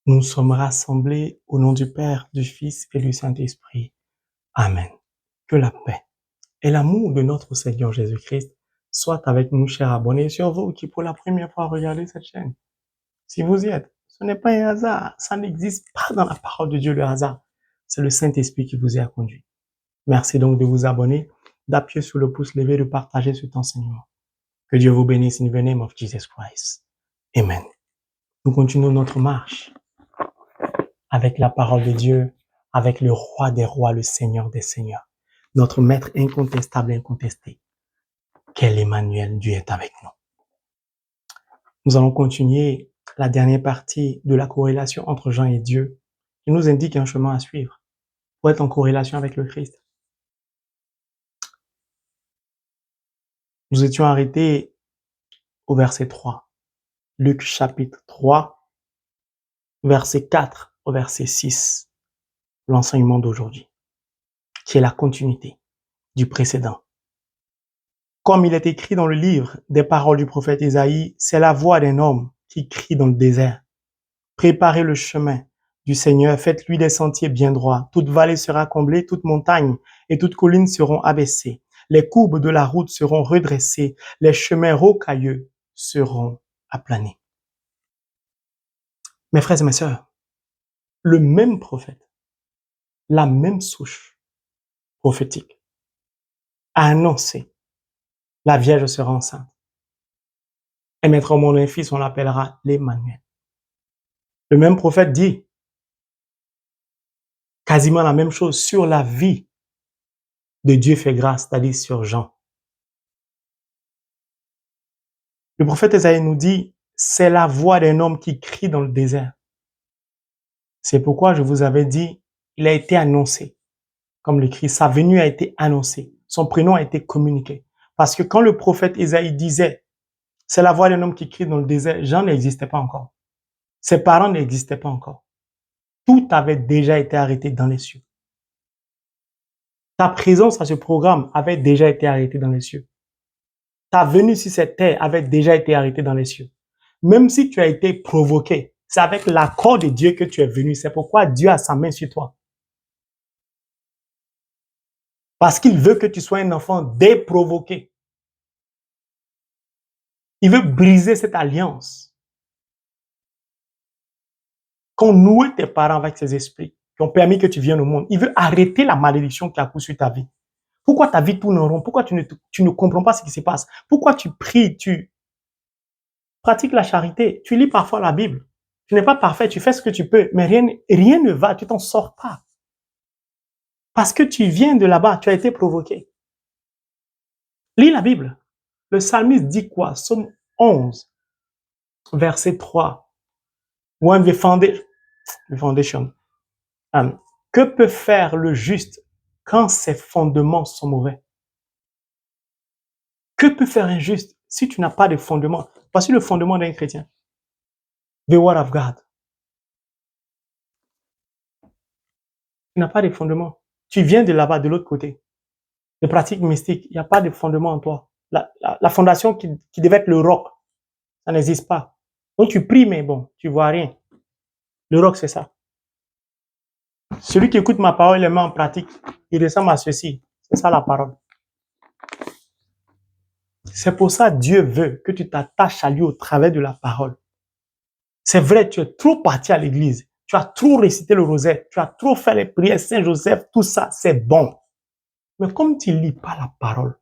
nous sommes rassemblés au nom du Père, du Fils et du Saint-Esprit. Amen. Que la paix et l'amour de notre Seigneur Jésus-Christ soient avec nous, chers abonnés, sur vous qui pour la première fois regardez cette chaîne. Si vous y êtes, ce n'est pas un hasard, ça n'existe pas dans la parole de Dieu le hasard. C'est le Saint-Esprit qui vous y a conduit. Merci donc de vous abonner, d'appuyer sur le pouce levé, de partager cet enseignement. Que Dieu vous bénisse in the name of Jesus Christ. Amen. Nous continuons notre marche avec la parole de Dieu, avec le roi des rois, le Seigneur des seigneurs, notre maître incontestable, incontesté. Quel Emmanuel, Dieu est avec nous. Nous allons continuer la dernière partie de la corrélation entre Jean et Dieu, qui nous indique un chemin à suivre pour être en corrélation avec le Christ. Nous étions arrêtés au verset 3. Luc chapitre 3, verset 4 au verset 6. L'enseignement d'aujourd'hui, qui est la continuité du précédent. Comme il est écrit dans le livre des paroles du prophète Isaïe, c'est la voix d'un homme qui crie dans le désert. Préparez le chemin du Seigneur, faites-lui des sentiers bien droits. Toute vallée sera comblée, toute montagne et toute colline seront abaissées. Les courbes de la route seront redressées, les chemins rocailleux seront aplanés. Mes frères et mes sœurs, le même prophète, la même souche prophétique, a annoncé: la Vierge sera enceinte. Et mettra au monde un fils, on l'appellera l'Emmanuel. Le même prophète dit quasiment la même chose sur la vie de Dieu fait grâce, c'est-à-dire sur Jean. Le prophète Isaïe nous dit, c'est la voix d'un homme qui crie dans le désert. C'est pourquoi je vous avais dit, il a été annoncé, comme l'écrit, sa venue a été annoncée, son prénom a été communiqué. Parce que quand le prophète Isaïe disait, c'est la voix d'un homme qui crie dans le désert, Jean n'existait pas encore. Ses parents n'existaient pas encore. Tout avait déjà été arrêté dans les cieux. Ta présence à ce programme avait déjà été arrêtée dans les cieux. Ta venue sur cette terre avait déjà été arrêtée dans les cieux. Même si tu as été provoqué, c'est avec l'accord de Dieu que tu es venu. C'est pourquoi Dieu a sa main sur toi. Parce qu'il veut que tu sois un enfant déprovoqué. Il veut briser cette alliance qu'ont noué tes parents avec ces esprits, qui ont permis que tu viennes au monde. Il veut arrêter la malédiction qui a couru sur ta vie. Pourquoi ta vie tourne en rond? Pourquoi tu ne comprends pas ce qui se passe? Pourquoi tu pries, tu pratiques la charité, tu lis parfois la Bible? Tu n'es pas parfait, tu fais ce que tu peux, mais rien ne va, tu t'en sors pas. Parce que tu viens de là-bas, tu as été provoqué. Lis la Bible. Le psalmiste dit quoi? Psaume 11, verset 3. When the foundation. Que peut faire le juste quand ses fondements sont mauvais? Que peut faire un juste si tu n'as pas de fondement? Voici le fondement d'un chrétien. The word of God. Tu n'as pas de fondement. Tu viens de là-bas, de l'autre côté. Les pratiques mystiques, il n'y a pas de fondement en toi. La fondation qui devait être le roc, ça n'existe pas. Donc tu pries, mais bon, tu vois rien. Le roc, c'est ça. Celui qui écoute ma parole et le met en pratique, il ressemble à ceci. C'est ça la parole. C'est pour ça que Dieu veut que tu t'attaches à lui au travers de la parole. C'est vrai, tu es trop parti à l'église. Tu as trop récité le rosaire. Tu as trop fait les prières Saint-Joseph. Tout ça, c'est bon. Mais comme tu ne lis pas la parole,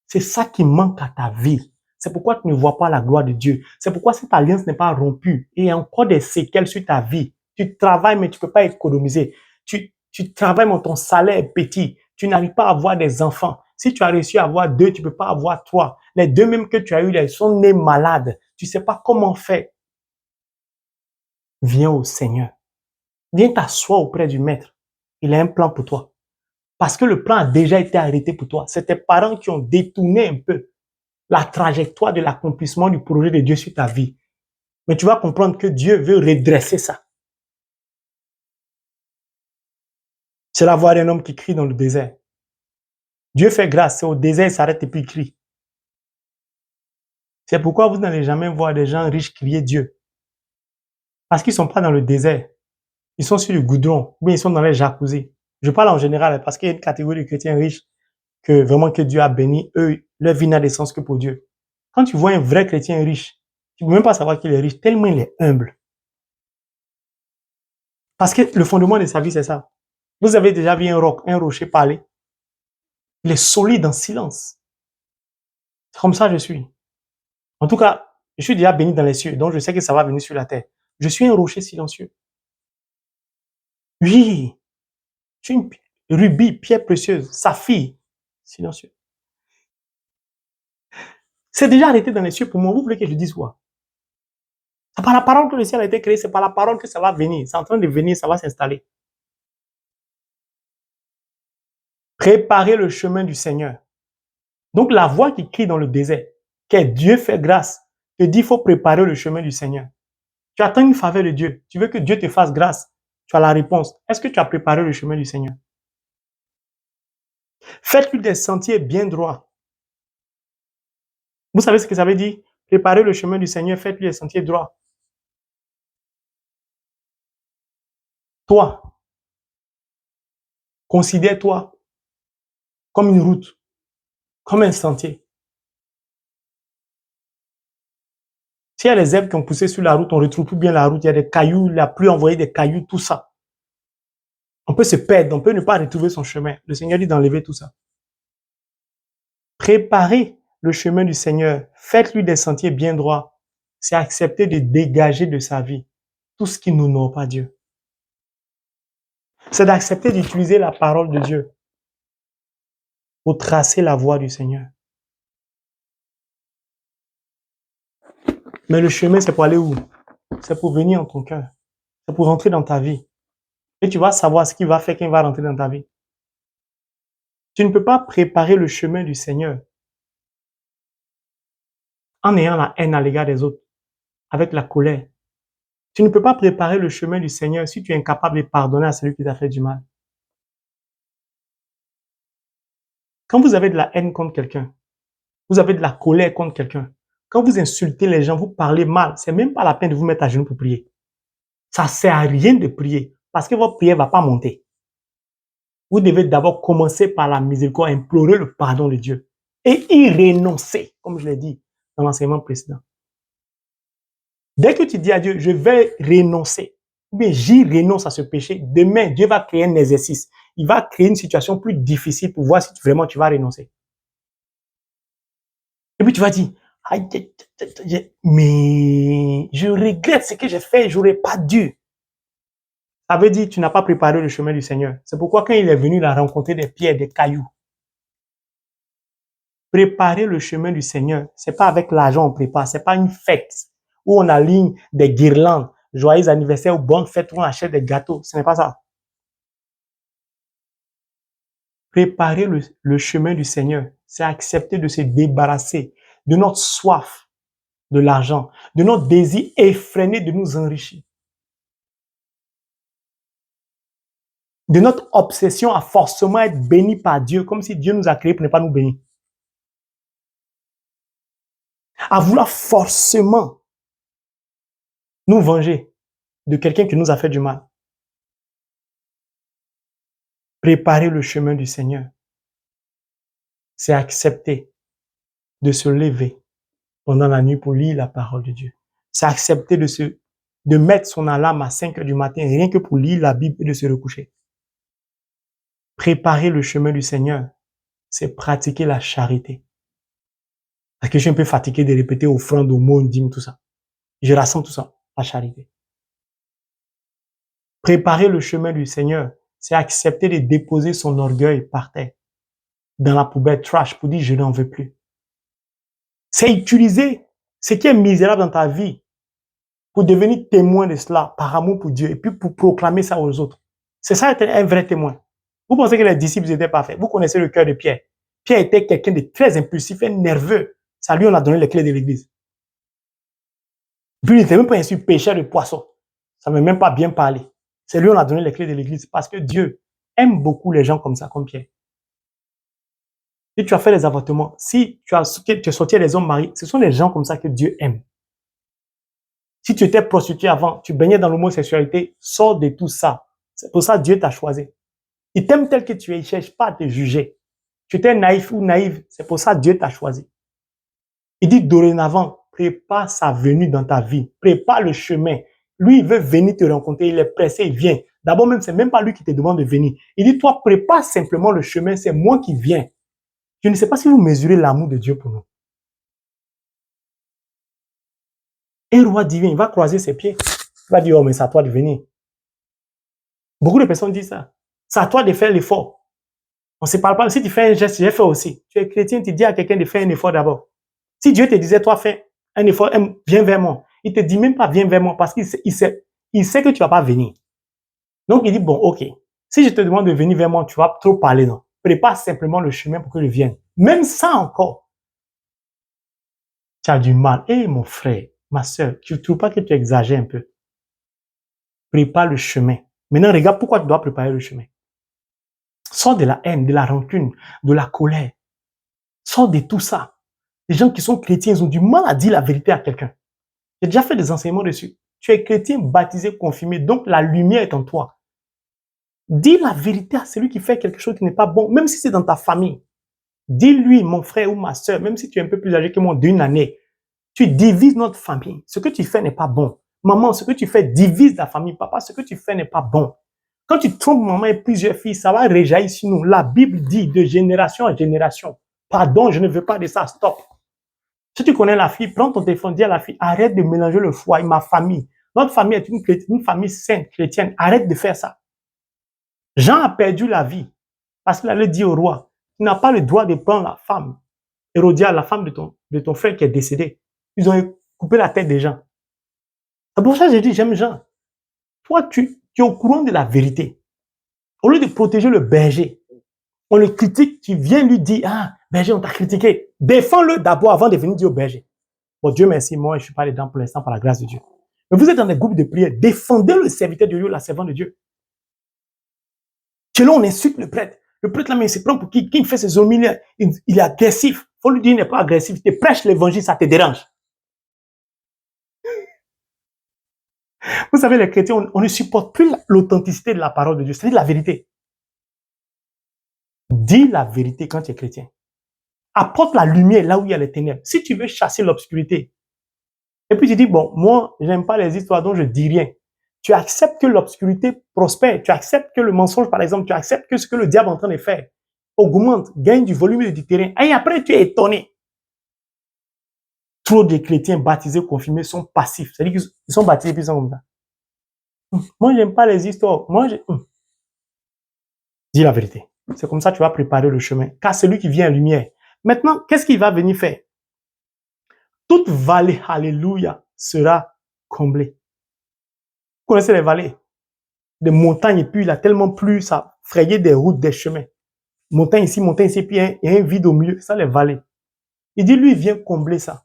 c'est ça qui manque à ta vie. C'est pourquoi tu ne vois pas la gloire de Dieu. C'est pourquoi cette alliance n'est pas rompue. Et il y a encore des séquelles sur ta vie. Tu travailles, mais tu ne peux pas économiser. Tu travailles, mais ton salaire est petit. Tu n'arrives pas à avoir des enfants. Si tu as réussi à avoir 2, tu ne peux pas avoir 3. Les 2 même que tu as eu, ils sont nés malades. Tu ne sais pas comment faire. Viens au Seigneur. Viens t'asseoir auprès du Maître. Il a un plan pour toi. Parce que le plan a déjà été arrêté pour toi. C'est tes parents qui ont détourné un peu la trajectoire de l'accomplissement du projet de Dieu sur ta vie. Mais tu vas comprendre que Dieu veut redresser ça. C'est la voix d'un homme qui crie dans le désert. Dieu fait grâce, c'est au désert, il s'arrête et puis il crie. C'est pourquoi vous n'allez jamais voir des gens riches crier Dieu. Parce qu'ils ne sont pas dans le désert. Ils sont sur le goudron, ou bien ils sont dans les jacuzzis. Je parle en général parce qu'il y a une catégorie de chrétiens riches que Dieu a béni. Eux, leur vie n'a de sens que pour Dieu. Quand tu vois un vrai chrétien riche, tu ne peux même pas savoir qu'il est riche, tellement il est humble. Parce que le fondement de sa vie, c'est ça. Vous avez déjà vu un rocher parler. Il est solide en silence. C'est comme ça je suis. En tout cas, je suis déjà béni dans les cieux, donc je sais que ça va venir sur la terre. Je suis un rocher silencieux. Oui, je suis une rubis, pierre précieuse, saphir, silencieux. C'est déjà arrêté dans les cieux pour moi. Vous voulez que je dise quoi? C'est par la parole que le ciel a été créé, c'est par la parole que ça va venir. C'est en train de venir, ça va s'installer. Préparez le chemin du Seigneur. Donc la voix qui crie dans le désert, que Dieu fait grâce, te dit qu'il faut préparer le chemin du Seigneur. Tu attends une faveur de Dieu. Tu veux que Dieu te fasse grâce. Tu as la réponse. Est-ce que tu as préparé le chemin du Seigneur? Faites-lui des sentiers bien droits. Vous savez ce que ça veut dire? Préparez le chemin du Seigneur, faites-lui des sentiers droits. Toi, considère-toi comme une route, comme un sentier. S'il y a les herbes qui ont poussé sur la route, on ne retrouve plus bien la route. Il y a des cailloux, la pluie a envoyé des cailloux, tout ça. On peut se perdre, on peut ne pas retrouver son chemin. Le Seigneur dit d'enlever tout ça. Préparez le chemin du Seigneur. Faites-lui des sentiers bien droits. C'est accepter de dégager de sa vie tout ce qui n'honore pas Dieu. C'est d'accepter d'utiliser la parole de Dieu pour tracer la voie du Seigneur. Mais le chemin, c'est pour aller où? C'est pour venir en ton cœur. C'est pour rentrer dans ta vie. Et tu vas savoir ce qui va faire qu'il va rentrer dans ta vie. Tu ne peux pas préparer le chemin du Seigneur en ayant la haine à l'égard des autres, avec la colère. Tu ne peux pas préparer le chemin du Seigneur si tu es incapable de pardonner à celui qui t'a fait du mal. Quand vous avez de la haine contre quelqu'un, vous avez de la colère contre quelqu'un, quand vous insultez les gens, vous parlez mal, c'est même pas la peine de vous mettre à genoux pour prier. Ça sert à rien de prier parce que votre prière va pas monter. Vous devez d'abord commencer par la miséricorde, implorer le pardon de Dieu et y renoncer, comme je l'ai dit dans l'enseignement précédent. Dès que tu dis à Dieu, je vais renoncer, mais j'y renonce à ce péché, demain, Dieu va créer un exercice. Il va créer une situation plus difficile pour voir si vraiment tu vas renoncer. Et puis tu vas dire, mais je regrette ce que j'ai fait, j'aurais pas dû. Ça veut dire que tu n'as pas préparé le chemin du Seigneur. C'est pourquoi quand il est venu, il a rencontré des pierres, des cailloux. Préparer le chemin du Seigneur, c'est pas avec l'argent on prépare, c'est pas une fête où on aligne des guirlandes, joyeux anniversaire ou bonne fête où on achète des gâteaux. Ce n'est pas ça. Préparer le chemin du Seigneur, c'est accepter de se débarrasser de notre soif de l'argent, de notre désir effréné de nous enrichir, de notre obsession à forcément être béni par Dieu, comme si Dieu nous a créés pour ne pas nous bénir. À vouloir forcément nous venger de quelqu'un qui nous a fait du mal. Préparer le chemin du Seigneur, c'est accepter de se lever pendant la nuit pour lire la parole de Dieu. C'est accepter de mettre son alarme à 5 heures du matin, rien que pour lire la Bible et de se recoucher. Préparer le chemin du Seigneur, c'est pratiquer la charité. Parce que je suis un peu fatigué de répéter offrande, aumône, dîme, tout ça. Je rassemble tout ça, la charité. Préparer le chemin du Seigneur, c'est accepter de déposer son orgueil par terre, dans la poubelle trash, pour dire je n'en veux plus. C'est utiliser ce qui est misérable dans ta vie pour devenir témoin de cela par amour pour Dieu et puis pour proclamer ça aux autres. C'est ça être un vrai témoin. Vous pensez que les disciples étaient parfaits. Vous connaissez le cœur de Pierre. Pierre était quelqu'un de très impulsif et nerveux. Ça lui, on a donné les clés de l'église. Puis il n'était même pas un pêcheur de poissons. Ça ne m'a même pas bien parlé. C'est lui, on a donné les clés de l'église parce que Dieu aime beaucoup les gens comme ça, comme Pierre. Si tu as fait les avortements, si tu as sorti les hommes mariés, ce sont les gens comme ça que Dieu aime. Si tu étais prostituée avant, tu baignais dans l'homosexualité, sors de tout ça. C'est pour ça que Dieu t'a choisi. Il t'aime tel que tu es, il ne cherche pas à te juger. Tu étais naïf ou naïve, c'est pour ça que Dieu t'a choisi. Il dit dorénavant, prépare sa venue dans ta vie, prépare le chemin. Lui, il veut venir te rencontrer, il est pressé, il vient. D'abord même, c'est même pas lui qui te demande de venir. Il dit, toi, prépare simplement le chemin, c'est moi qui viens. Je ne sais pas si vous mesurez l'amour de Dieu pour nous. Un roi divin, il va croiser ses pieds. Il va dire, oh, mais c'est à toi de venir. Beaucoup de personnes disent ça. C'est à toi de faire l'effort. On ne se parle pas. Si tu fais un geste, j'ai fait aussi. Tu es chrétien, tu dis à quelqu'un de faire un effort d'abord. Si Dieu te disait, toi, fais un effort, viens vers moi. Il ne te dit même pas, viens vers moi, parce qu'il sait que tu ne vas pas venir. Donc, il dit, bon, ok. Si je te demande de venir vers moi, tu vas trop parler, non? Prépare simplement le chemin pour que je vienne. Même ça encore, tu as du mal. Eh, mon frère, ma soeur, tu ne trouves pas que tu exagères un peu? Prépare le chemin. Maintenant, regarde pourquoi tu dois préparer le chemin. Sors de la haine, de la rancune, de la colère. Sors de tout ça. Les gens qui sont chrétiens, ils ont du mal à dire la vérité à quelqu'un. J'ai déjà fait des enseignements dessus. Tu es chrétien, baptisé, confirmé, donc la lumière est en toi. Dis la vérité à celui qui fait quelque chose qui n'est pas bon, même si c'est dans ta famille. Dis-lui, mon frère ou ma soeur, même si tu es un peu plus âgé que moi d'une année, tu divises notre famille. Ce que tu fais n'est pas bon. Maman, ce que tu fais divise la famille. Papa, ce que tu fais n'est pas bon. Quand tu trompes maman et plusieurs filles, ça va réjaillir sur nous. La Bible dit de génération en génération. Pardon, je ne veux pas de ça, stop. Si tu connais la fille, prends ton téléphone, dis à la fille, arrête de mélanger le foie et ma famille. Notre famille est une famille sainte, chrétienne. Arrête de faire ça. Jean a perdu la vie parce qu'il allait dire au roi, tu n'as pas le droit de prendre la femme, Hérodia, la femme de ton frère qui est décédé. Ils ont coupé la tête des gens. C'est pour ça que j'ai dit, j'aime Jean. Toi, tu es au courant de la vérité. Au lieu de protéger le berger, on le critique, tu viens lui dire, ah, berger, on t'a critiqué. Défends-le d'abord avant de venir dire au berger. Bon, Dieu merci, moi, je ne suis pas dedans pour l'instant par la grâce de Dieu. Mais vous êtes dans des groupes de prière, défendez le serviteur de Dieu, la servante de Dieu. Que l'on insulte le prêtre. Le prêtre, là, mais il se prend pour qui il fait ses homilies, il est agressif. Il faut lui dire, il n'est pas agressif. Il te prêche l'évangile, ça te dérange. Vous savez, les chrétiens, on ne supporte plus l'authenticité de la parole de Dieu. C'est-à-dire la vérité. Dis la vérité quand tu es chrétien. Apporte la lumière là où il y a les ténèbres. Si tu veux chasser l'obscurité, et puis tu dis, bon, moi, j'aime pas les histoires dont je dis rien. Tu acceptes que l'obscurité prospère. Tu acceptes que le mensonge, par exemple, tu acceptes que ce que le diable est en train de faire augmente, gagne du volume et du terrain. Et après, tu es étonné. Trop de chrétiens baptisés, confirmés sont passifs. C'est-à-dire qu'ils sont baptisés puis ils sont comme ça. Moi, j'aime pas les histoires. Dis la vérité. C'est comme ça que tu vas préparer le chemin. Car celui qui vient en lumière. Maintenant, qu'est-ce qu'il va venir faire? Toute vallée, alléluia, sera comblée. Vous connaissez les vallées? Des montagnes, et puis il a tellement plu, ça frayait des routes, des chemins. Montagne ici, puis il y a un vide au milieu. Ça, les vallées. Il dit, lui, il vient combler ça.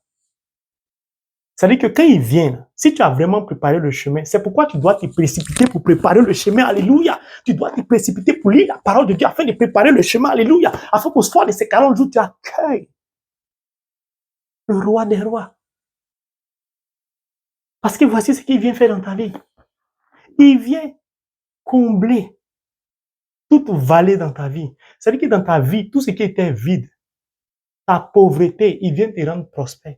C'est-à-dire que quand il vient, si tu as vraiment préparé le chemin, c'est pourquoi tu dois te précipiter pour préparer le chemin, alléluia. Tu dois te précipiter pour lire la parole de Dieu afin de préparer le chemin, alléluia. Afin qu'au soir de ces 40 jours, tu accueilles le roi des rois. Parce que voici ce qu'il vient faire dans ta vie. Il vient combler toute vallée dans ta vie. C'est-à-dire que dans ta vie, tout ce qui était vide, ta pauvreté, il vient te rendre prospère.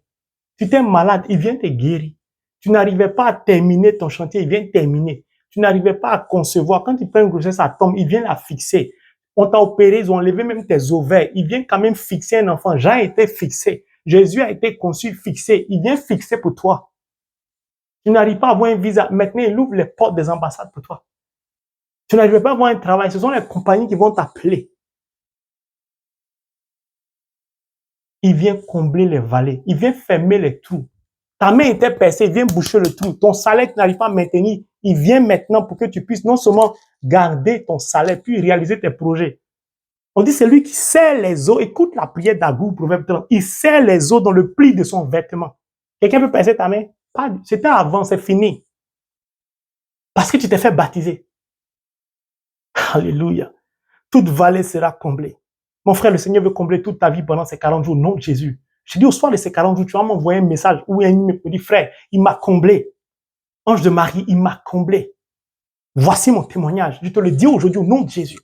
Tu étais malade, il vient te guérir. Tu n'arrivais pas à terminer ton chantier, il vient terminer. Tu n'arrivais pas à concevoir. Quand tu prends une grossesse, ça tombe, il vient la fixer. On t'a opéré, ils ont enlevé même tes ovaires. Il vient quand même fixer un enfant. Jean a été fixé. Jésus a été conçu, fixé. Il vient fixer pour toi. Tu n'arrives pas à avoir un visa. Maintenant, il ouvre les portes des ambassades pour toi. Tu n'arrives pas à avoir un travail. Ce sont les compagnies qui vont t'appeler. Il vient combler les vallées. Il vient fermer les trous. Ta main était percée, il vient boucher le trou. Ton salaire que tu n'arrives pas à maintenir, il vient maintenant pour que tu puisses non seulement garder ton salaire, puis réaliser tes projets. On dit c'est lui qui serre les eaux. Écoute la prière d'Agou, Proverbe 30. Il serre les eaux dans le pli de son vêtement. Quelqu'un peut percer ta main? Pas. C'était avant, c'est fini. Parce que tu t'es fait baptiser. Alléluia. Toute vallée sera comblée. Mon frère, le Seigneur veut combler toute ta vie pendant ces 40 jours. Non, Jésus. Je dis au soir de ces 40 jours, tu vas m'envoyer un message ou un email pour dire, frère, il m'a comblé. Ange de Marie, il m'a comblé. Voici mon témoignage. Je te le dis aujourd'hui au nom de Jésus.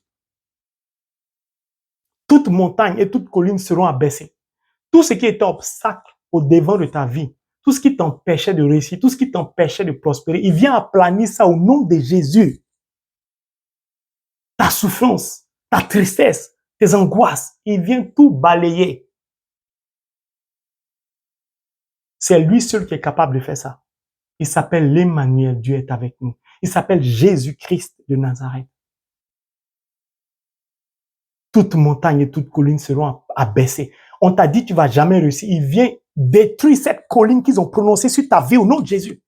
Toute montagne et toute colline seront abaissées. Tout ce qui était obstacle au devant de ta vie, tout ce qui t'empêchait de réussir, tout ce qui t'empêchait de prospérer, il vient aplanir ça au nom de Jésus. Ta souffrance, ta tristesse, tes angoisses, il vient tout balayer. C'est lui seul qui est capable de faire ça. Il s'appelle l'Emmanuel, Dieu est avec nous. Il s'appelle Jésus-Christ de Nazareth. Toute montagne et toute colline seront abaissées. On t'a dit tu vas jamais réussir. Il vient détruire cette colline qu'ils ont prononcée sur ta vie au nom de Jésus.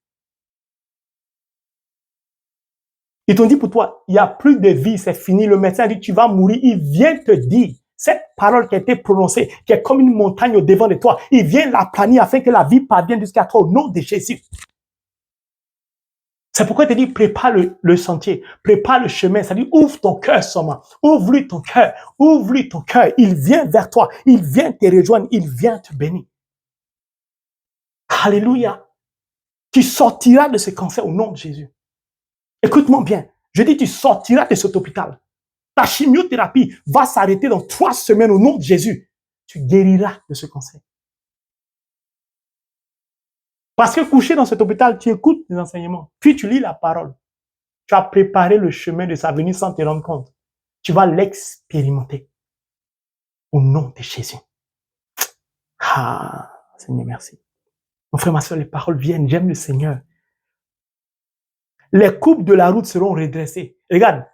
Ils t'ont dit pour toi, il n'y a plus de vie, c'est fini. Le médecin a dit tu vas mourir. Il vient te dire cette parole qui a été prononcée, qui est comme une montagne au devant de toi. Il vient l'aplanir afin que la vie parvienne jusqu'à toi au nom de Jésus. C'est pourquoi il te dit, prépare le sentier, prépare le chemin. Ça dit, ouvre ton cœur seulement. Ouvre-lui ton cœur. Ouvre-lui ton cœur. Il vient vers toi. Il vient te rejoindre. Il vient te bénir. Alléluia. Tu sortiras de ce cancer au nom de Jésus. Écoute-moi bien. Je dis, tu sortiras de cet hôpital. Ta chimiothérapie va s'arrêter dans 3 semaines au nom de Jésus. Tu guériras de ce cancer. Parce que couché dans cet hôpital, tu écoutes les enseignements, puis tu lis la parole. Tu as préparé le chemin de sa venue sans te rendre compte. Tu vas l'expérimenter. Au nom de Jésus. Ah, Seigneur, merci. Mon frère, ma soeur, les paroles viennent. J'aime le Seigneur. Les coupes de la route seront redressées. Regarde,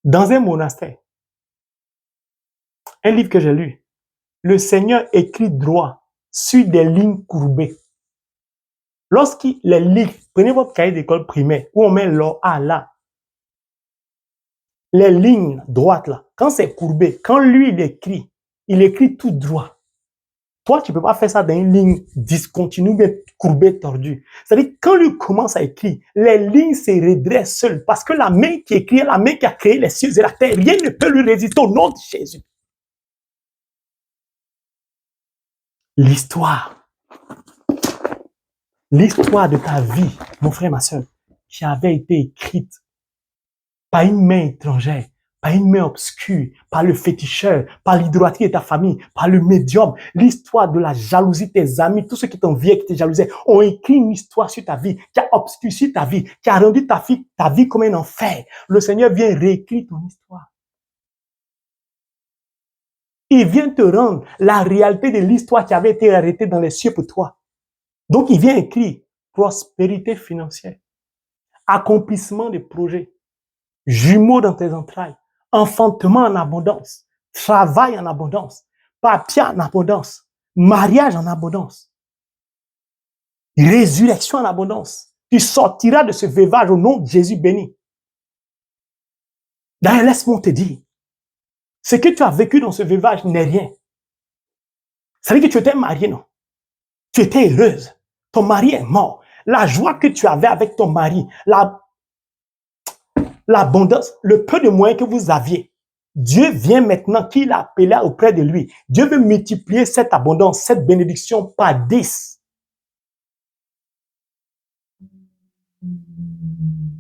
dans un monastère, un livre que j'ai lu, le Seigneur écrit droit sur des lignes courbées. Lorsqu'il les lit, prenez votre cahier d'école primaire où on met l'A là. Les lignes droites là, quand c'est courbé, quand lui il écrit tout droit. Toi, tu ne peux pas faire ça dans une ligne discontinue, mais courbée, tordue. C'est-à-dire, quand lui commence à écrire, les lignes se redressent seules parce que la main qui écrit est la main qui a créé les cieux et la terre. Rien ne peut lui résister au nom de Jésus. L'histoire de ta vie, mon frère, ma soeur, qui avait été écrite par une main étrangère, par une main obscure, par le féticheur, par l'idolâtrie de ta famille, par le médium, l'histoire de la jalousie de tes amis, tous ceux qui t'enviaient, qui te jalousaient, ont écrit une histoire sur ta vie, qui a obscurci ta vie, qui a rendu ta vie comme un enfer. Le Seigneur vient réécrire ton histoire. Il vient te rendre la réalité de l'histoire qui avait été arrêtée dans les cieux pour toi. Donc, il vient écrire prospérité financière, accomplissement des projets, jumeaux dans tes entrailles, enfantement en abondance, travail en abondance, papier en abondance, mariage en abondance, résurrection en abondance. Tu sortiras de ce veuvage au nom de Jésus béni. D'ailleurs, laisse-moi te dire, ce que tu as vécu dans ce veuvage n'est rien. Ça veut dire que tu étais mariée, non? Tu étais heureuse. Ton mari est mort. La joie que tu avais avec ton mari, l'abondance, le peu de moyens que vous aviez, Dieu vient maintenant qu'il a appelé auprès de lui. Dieu veut multiplier cette abondance, cette bénédiction par 10.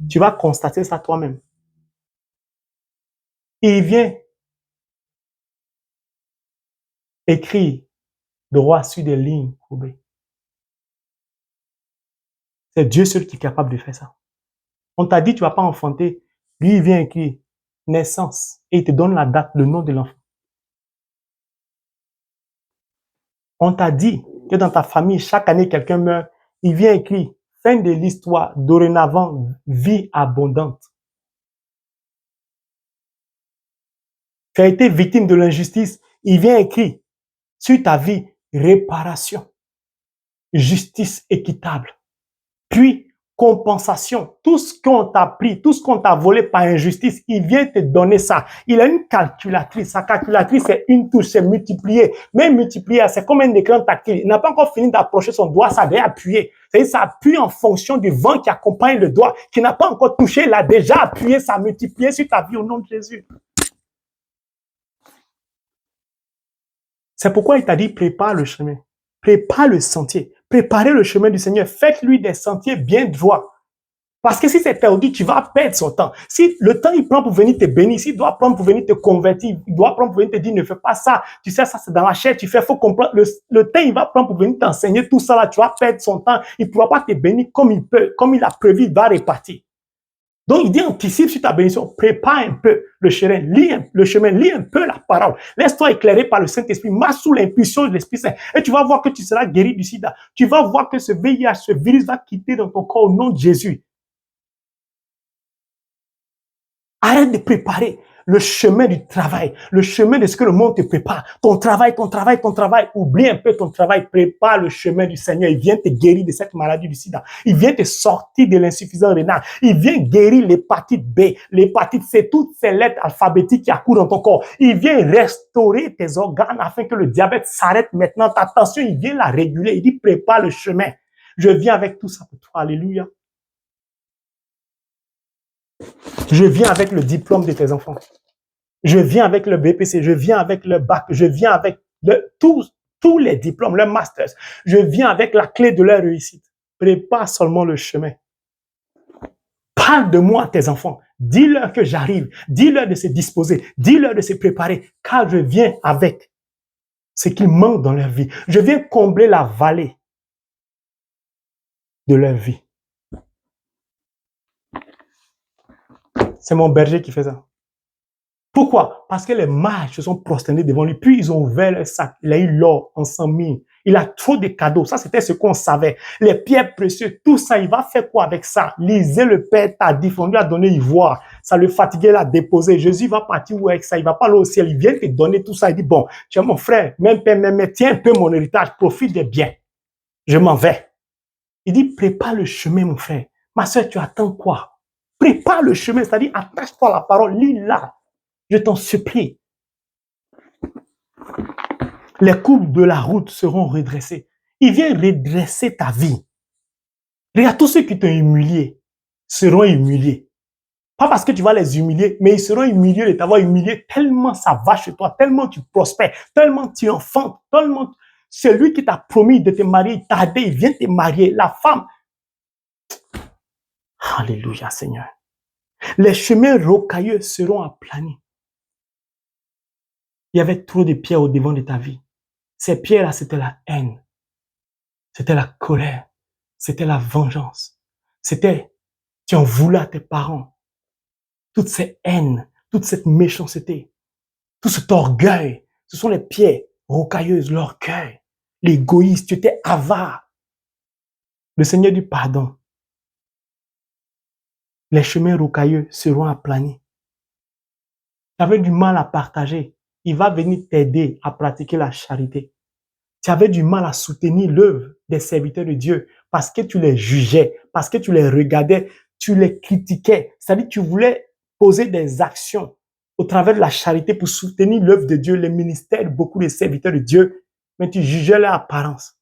Tu vas constater ça toi-même. Il vient écrire droit sur des lignes courbées. C'est Dieu seul qui est capable de faire ça. On t'a dit tu ne vas pas enfanter. Lui, il vient écrire naissance et il te donne la date, le nom de l'enfant. On t'a dit que dans ta famille, chaque année, quelqu'un meurt. Il vient écrire fin de l'histoire, dorénavant, vie abondante. Tu as été victime de l'injustice. Il vient écrire sur ta vie, réparation, justice équitable, puis compensation. Tout ce qu'on t'a pris, tout ce qu'on t'a volé par injustice, il vient te donner ça. Il a une calculatrice. Sa calculatrice, c'est une touche, c'est multiplié. Mais multiplié, c'est comme un écran tactile. Il n'a pas encore fini d'approcher son doigt, ça a déjà appuyé. C'est-à-dire, ça appuie en fonction du vent qui accompagne le doigt, qui n'a pas encore touché, il a déjà appuyé, ça a multiplié sur ta vie au nom de Jésus. C'est pourquoi il t'a dit, prépare le chemin, prépare le sentier, préparez le chemin du Seigneur. Faites-lui des sentiers bien droits. Parce que si c'est perdu, tu vas perdre son temps. Si le temps il prend pour venir te bénir, s'il doit prendre pour venir te convertir, il doit prendre pour venir te dire ne fais pas ça, tu sais ça c'est dans la chair, tu fais, faut comprendre. Le temps il va prendre pour venir t'enseigner tout ça là, tu vas perdre son temps. Il ne pourra pas te bénir comme il peut, comme il a prévu, il va répartir. Donc il dit anticipe sur ta bénédiction, prépare un peu le chemin, lis un peu la parole. Laisse-toi éclairer par le Saint-Esprit, marche sous l'impulsion de l'Esprit Saint et tu vas voir que tu seras guéri du sida. Tu vas voir que ce VIH, ce virus va quitter dans ton corps au nom de Jésus. Arrête de préparer le chemin du travail, le chemin de ce que le monde te prépare. Ton travail. Oublie un peu ton travail. Prépare le chemin du Seigneur. Il vient te guérir de cette maladie du sida. Il vient te sortir de l'insuffisance rénale. Il vient guérir l'hépatite B, l'hépatite C, toutes ces lettres alphabétiques qui accourent dans ton corps. Il vient restaurer tes organes afin que le diabète s'arrête maintenant. Ta tension, il vient la réguler. Il dit prépare le chemin. Je viens avec tout ça pour toi. Alléluia. Je viens avec le diplôme de tes enfants. Je viens avec le BPC. Je viens avec le bac. Je viens avec tous les diplômes, le master. Je viens avec la clé de leur réussite. Prépare seulement le chemin. Parle de moi à tes enfants. Dis-leur que j'arrive. Dis-leur de se disposer. Dis-leur de se préparer. Car je viens avec ce qui manque dans leur vie. Je viens combler la vallée de leur vie. C'est mon berger qui fait ça. Pourquoi? Parce que les mages se sont prosternés devant lui, puis ils ont ouvert le sac. Il a eu l'or en 100 000. Il a trop de cadeaux. Ça, c'était ce qu'on savait. Les pierres précieuses, tout ça, il va faire quoi avec ça? Lisez le Père tardif, on lui a donné ivoire. Ça le fatiguait, l'a déposé. Jésus va partir où avec ça? Il va pas aller au ciel. Il vient te donner tout ça. Il dit, bon, tu es mon frère, même père, même, tiens un peu mon héritage, profite des biens. Je m'en vais. Il dit, prépare le chemin, mon frère. Ma soeur, tu attends quoi? Prépare le chemin, c'est-à-dire attache-toi à la parole, lis-la. Je t'en supplie. Les courbes de la route seront redressées. Il vient redresser ta vie. Regarde, tous ceux qui t'ont humilié seront humiliés. Pas parce que tu vas les humilier, mais ils seront humiliés de t'avoir humilié tellement ça va chez toi, tellement tu prospères, tellement tu enfantes, tellement celui qui t'a promis de te marier, il t'a aidé, il vient te marier. La femme. Alléluia, Seigneur. Les chemins rocailleux seront aplanis. Il y avait trop de pierres au devant de ta vie. Ces pierres-là, c'était la haine. C'était la colère. C'était la vengeance. C'était, tu en voulais à tes parents. Toutes ces haines, toute cette méchanceté, tout cet orgueil, ce sont les pierres rocailleuses, l'orgueil, l'égoïsme, tu étais avare. Le Seigneur dit pardon. Les chemins rocailleux seront aplanis. Tu avais du mal à partager. Il va venir t'aider à pratiquer la charité. Tu avais du mal à soutenir l'œuvre des serviteurs de Dieu parce que tu les jugeais, parce que tu les regardais, tu les critiquais. C'est-à-dire que tu voulais poser des actions au travers de la charité pour soutenir l'œuvre de Dieu, les ministères de beaucoup de serviteurs de Dieu, mais tu jugeais leur apparence.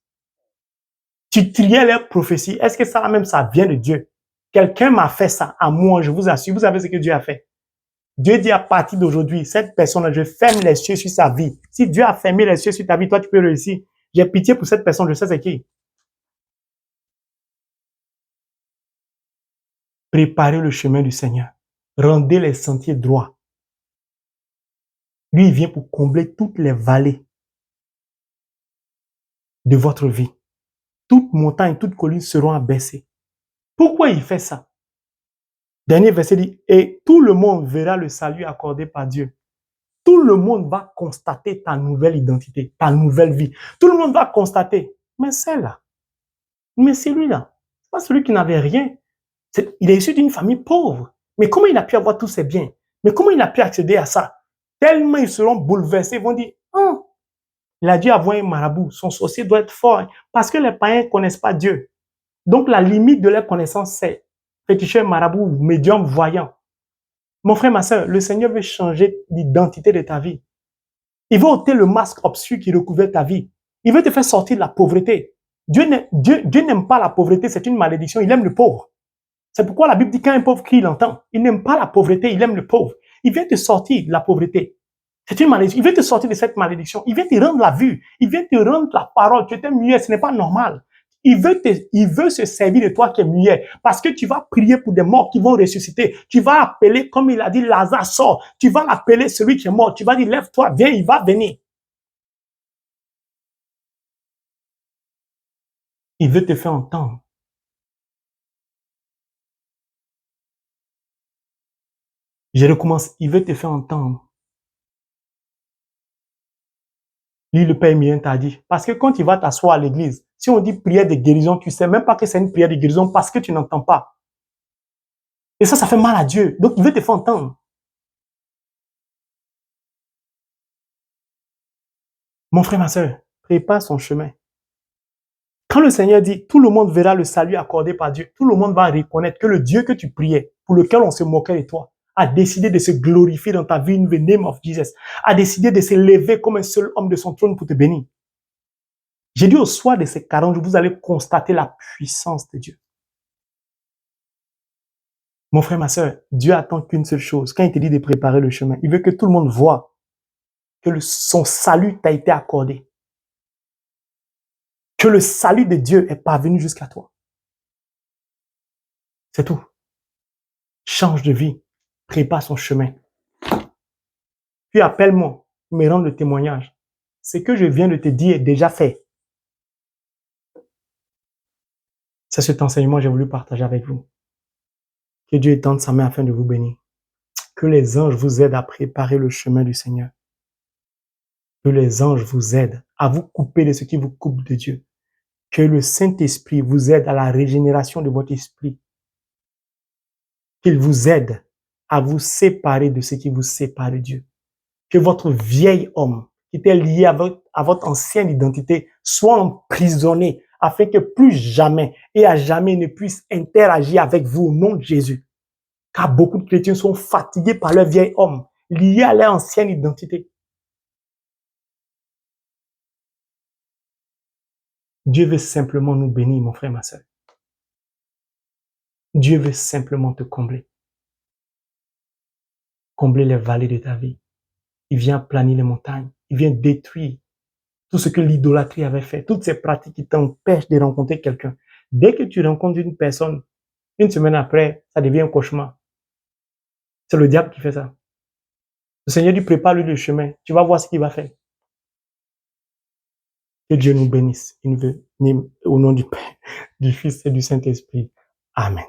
Tu triais leurs prophéties. Est-ce que ça même, ça vient de Dieu? Quelqu'un m'a fait ça à moi, je vous assure. Vous savez ce que Dieu a fait? Dieu dit à partir d'aujourd'hui, cette personne-là, je ferme les cieux sur sa vie. Si Dieu a fermé les cieux sur ta vie, toi, tu peux réussir. J'ai pitié pour cette personne, je sais c'est qui. Préparez le chemin du Seigneur. Rendez les sentiers droits. Lui, il vient pour combler toutes les vallées de votre vie. Toutes montagnes, toutes collines seront abaissées. Pourquoi il fait ça? Dernier verset dit, et tout le monde verra le salut accordé par Dieu. Tout le monde va constater ta nouvelle identité, ta nouvelle vie. Tout le monde va constater, mais celle-là, mais celui-là, c'est pas celui qui n'avait rien. Il est issu d'une famille pauvre. Mais comment il a pu avoir tous ces biens? Mais comment il a pu accéder à ça? Tellement ils seront bouleversés, ils vont dire, oh, il a dû avoir un marabout, son sorcier doit être fort, hein, parce que les païens ne connaissent pas Dieu. Donc la limite de leur connaissance, c'est féticheur, marabout, médium, voyant. Mon frère, ma soeur, le Seigneur veut changer l'identité de ta vie. Il veut ôter le masque obscur qui recouvrait ta vie. Il veut te faire sortir de la pauvreté. Dieu n'aime pas la pauvreté, c'est une malédiction, il aime le pauvre. C'est pourquoi la Bible dit qu'un pauvre crie, il entend. Il n'aime pas la pauvreté, il aime le pauvre. Il vient te sortir de la pauvreté. C'est une malédiction. Il vient te sortir de cette malédiction. Il vient te rendre la vue. Il vient te rendre la parole. Tu étais muet, ce n'est pas normal. il veut se servir de toi qui es muet, parce que tu vas prier pour des morts qui vont ressusciter. Tu vas appeler, comme il a dit, Lazare sort. Tu vas appeler celui qui est mort. Tu vas dire, lève-toi, viens, il va venir. Il veut te faire entendre. Je recommence, il veut te faire entendre. Lui, le Père Mien t'a dit. Parce que quand tu vas t'asseoir à l'église, si on dit prière de guérison, tu sais même pas que c'est une prière de guérison parce que tu n'entends pas. Et ça fait mal à Dieu. Donc, il veut te faire entendre. Mon frère, ma soeur, prépare son chemin. Quand le Seigneur dit, tout le monde verra le salut accordé par Dieu, tout le monde va reconnaître que le Dieu que tu priais, pour lequel on se moquait de toi, a décidé de se glorifier dans ta vie in the name of Jesus, a décidé de se lever comme un seul homme de son trône pour te bénir. J'ai dit au soir de ces 40 jours, vous allez constater la puissance de Dieu. Mon frère, ma soeur, Dieu attend qu'une seule chose. Quand il te dit de préparer le chemin, il veut que tout le monde voit que son salut t'a été accordé. Que le salut de Dieu est parvenu jusqu'à toi. C'est tout. Change de vie. Prépare son chemin. Puis appelle-moi, me rends le témoignage. Ce que je viens de te dire est déjà fait. C'est cet enseignement que j'ai voulu partager avec vous. Que Dieu étende sa main afin de vous bénir. Que les anges vous aident à préparer le chemin du Seigneur. Que les anges vous aident à vous couper de ce qui vous coupe de Dieu. Que le Saint-Esprit vous aide à la régénération de votre esprit. Qu'il vous aide à vous séparer de ce qui vous sépare de Dieu. Que votre vieil homme, qui était lié à votre ancienne identité, soit emprisonné afin que plus jamais et à jamais ne puisse interagir avec vous au nom de Jésus. Car beaucoup de chrétiens sont fatigués par leur vieil homme, lié à leur ancienne identité. Dieu veut simplement nous bénir, mon frère, ma soeur. Dieu veut simplement te combler. Combler les vallées de ta vie. Il vient planir les montagnes. Il vient détruire tout ce que l'idolâtrie avait fait, toutes ces pratiques qui t'empêchent de rencontrer quelqu'un. Dès que tu rencontres une personne, une semaine après, ça devient un cauchemar. C'est le diable qui fait ça. Le Seigneur dit, prépare-lui le chemin. Tu vas voir ce qu'il va faire. Que Dieu nous bénisse. Au nom du Père, du Fils et du Saint-Esprit. Amen.